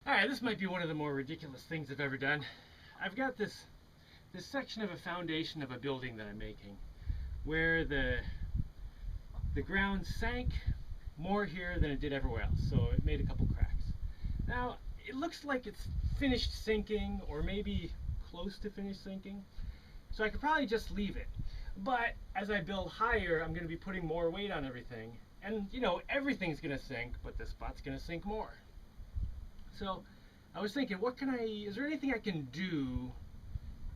Alright, this might be one of the more ridiculous things I've ever done. I've got this section of a foundation of a building that I'm making where the ground sank more here than it did everywhere else, so it made a couple cracks. Now, it looks like it's finished sinking, or maybe close to finished sinking, so I could probably just leave it. But as I build higher, I'm going to be putting more weight on everything, and everything's going to sink, but this spot's going to sink more. So I was thinking, is there anything I can do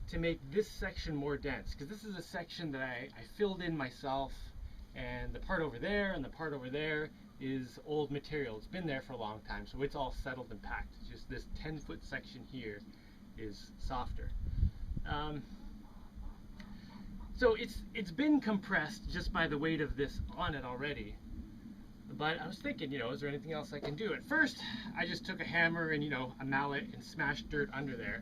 to make this section more dense? Because this is a section that I filled in myself, and the part over there and the part over there is old material. It's been there for a long time, so it's all settled and packed. It's just this 10-foot section here is softer. So it's been compressed just by the weight of this on it already. But I was thinking, is there anything else I can do? At first, I just took a hammer and a mallet and smashed dirt under there.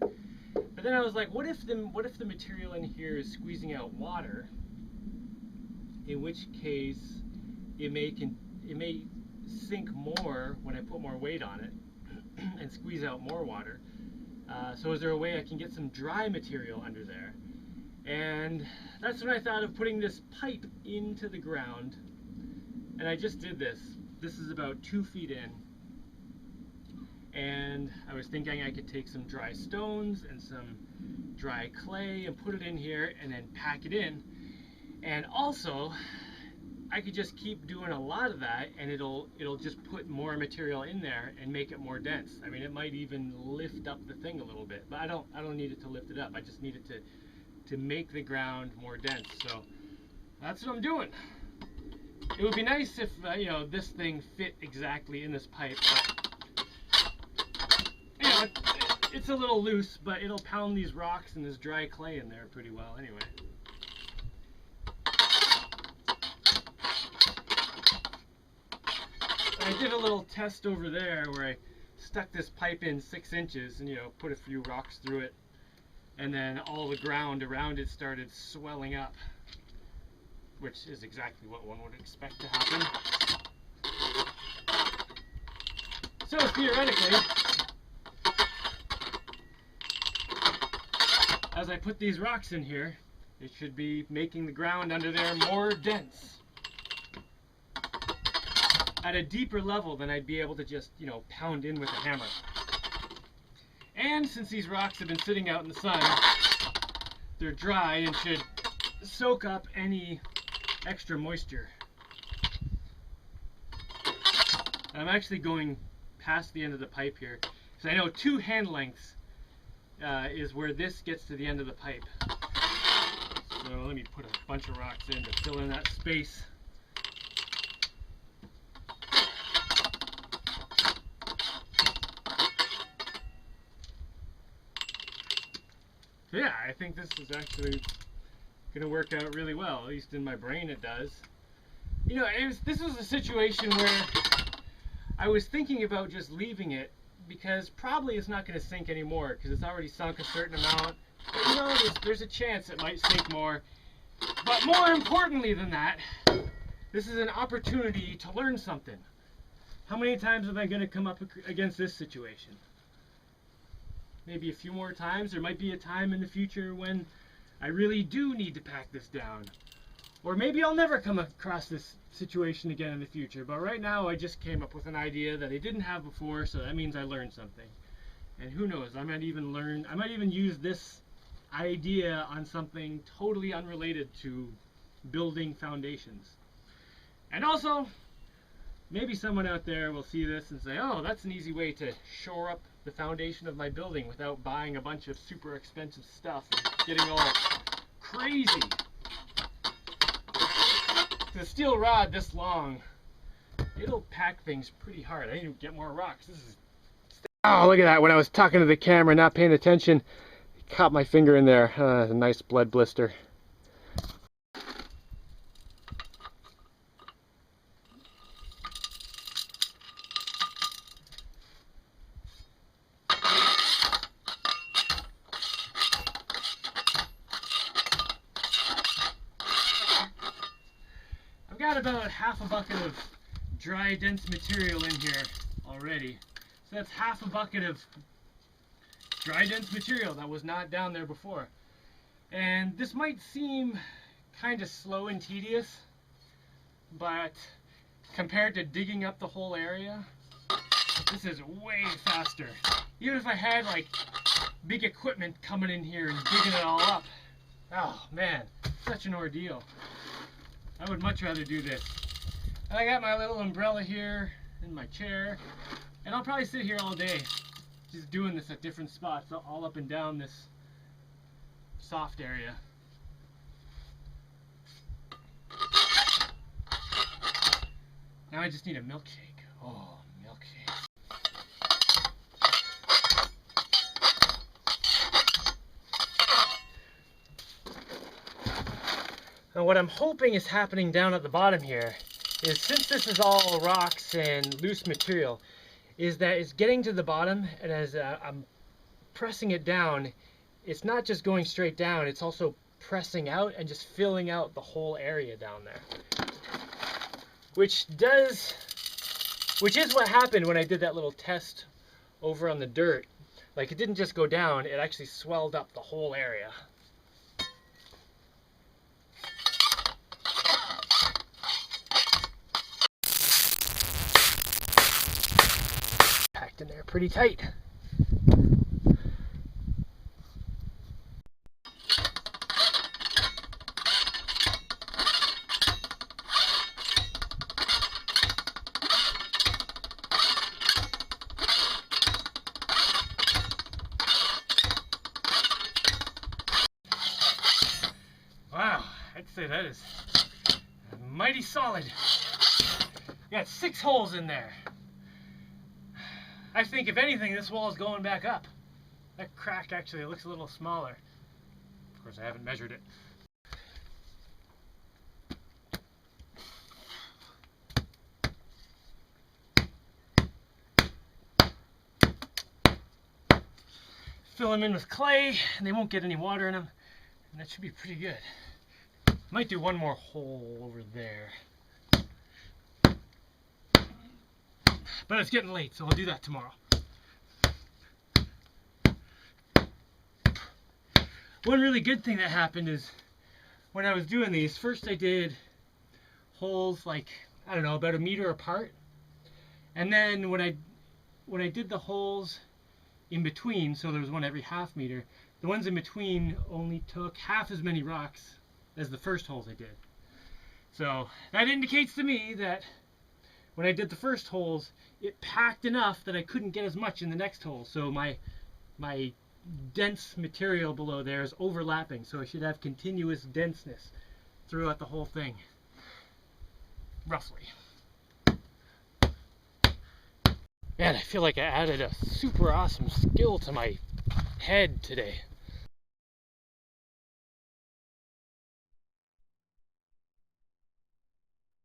But then I was like, what if the material in here is squeezing out water? In which case, it may sink more when I put more weight on it and squeeze out more water. So is there a way I can get some dry material under there? And that's when I thought of putting this pipe into the ground. And I just did this. This is about 2 feet in. And I was thinking I could take some dry stones and some dry clay and put it in here and then pack it in. And also, I could just keep doing a lot of that, and it'll just put more material in there and make it more dense. I mean, it might even lift up the thing a little bit, but I don't need it to lift it up. I just need it to make the ground more dense. So that's what I'm doing. It would be nice if this thing fit exactly in this pipe, but it's a little loose, but it'll pound these rocks and this dry clay in there pretty well anyway. I did a little test over there where I stuck this pipe in 6 inches and put a few rocks through it, and then all the ground around it started swelling up, which is exactly what one would expect to happen. So theoretically, as I put these rocks in here, it should be making the ground under there more dense at a deeper level than I'd be able to just, pound in with a hammer. And since these rocks have been sitting out in the sun, they're dry and should soak up any extra moisture. I'm actually going past the end of the pipe here, because I know 2 hand lengths is where this gets to the end of the pipe. So let me put a bunch of rocks in to fill in that space. So yeah, I think this is actually going to work out really well. At least in my brain it does. This was a situation where I was thinking about just leaving it, because probably it's not going to sink anymore because it's already sunk a certain amount. But there's a chance it might sink more. But more importantly than that, this is an opportunity to learn something. How many times am I going to come up against this situation? Maybe a few more times. There might be a time in the future when I really do need to pack this down. Or maybe I'll never come across this situation again in the future. But right now I just came up with an idea that I didn't have before, so that means I learned something. And who knows, I might even use this idea on something totally unrelated to building foundations. And also, maybe someone out there will see this and say, oh, that's an easy way to shore up the foundation of my building without buying a bunch of super expensive stuff and getting all crazy. The steel rod this long, it'll pack things pretty hard. I need to get more rocks. Oh, look at that. When I was talking to the camera, not paying attention, caught my finger in there. A nice blood blister. I've got about half a bucket of dry, dense material in here already. So that's half a bucket of dry dense material that was not down there before. And this might seem kind of slow and tedious, but compared to digging up the whole area, this is way faster. Even if I had like big equipment coming in here and digging it all up, oh man, such an ordeal. I would much rather do this. And I got my little umbrella here in my chair, and I'll probably sit here all day just doing this at different spots, all up and down this soft area. Now I just need a milkshake. Oh, milkshake. Now what I'm hoping is happening down at the bottom here is, since this is all rocks and loose material, is that it's getting to the bottom, and as I'm pressing it down, it's not just going straight down, it's also pressing out and just filling out the whole area down there. Which is what happened when I did that little test over on the dirt. Like, it didn't just go down, it actually swelled up the whole area. Packed in there pretty tight. Wow, I'd say that is mighty solid. Got 6 holes in there. I think if anything, this wall is going back up. That crack actually looks a little smaller. Of course, I haven't measured it. Fill them in with clay, and they won't get any water in them. And that should be pretty good. Might do one more hole over there. But it's getting late, so I'll do that tomorrow. One really good thing that happened is when I was doing these, first I did holes like, I don't know, about 1 meter apart. And then when I did the holes in between, so there was one every half meter, the ones in between only took half as many rocks as the first holes I did. So that indicates to me that when I did the first holes, it packed enough that I couldn't get as much in the next hole. So my dense material below there is overlapping, so I should have continuous denseness throughout the whole thing, roughly. Man, I feel like I added a super awesome skill to my head today.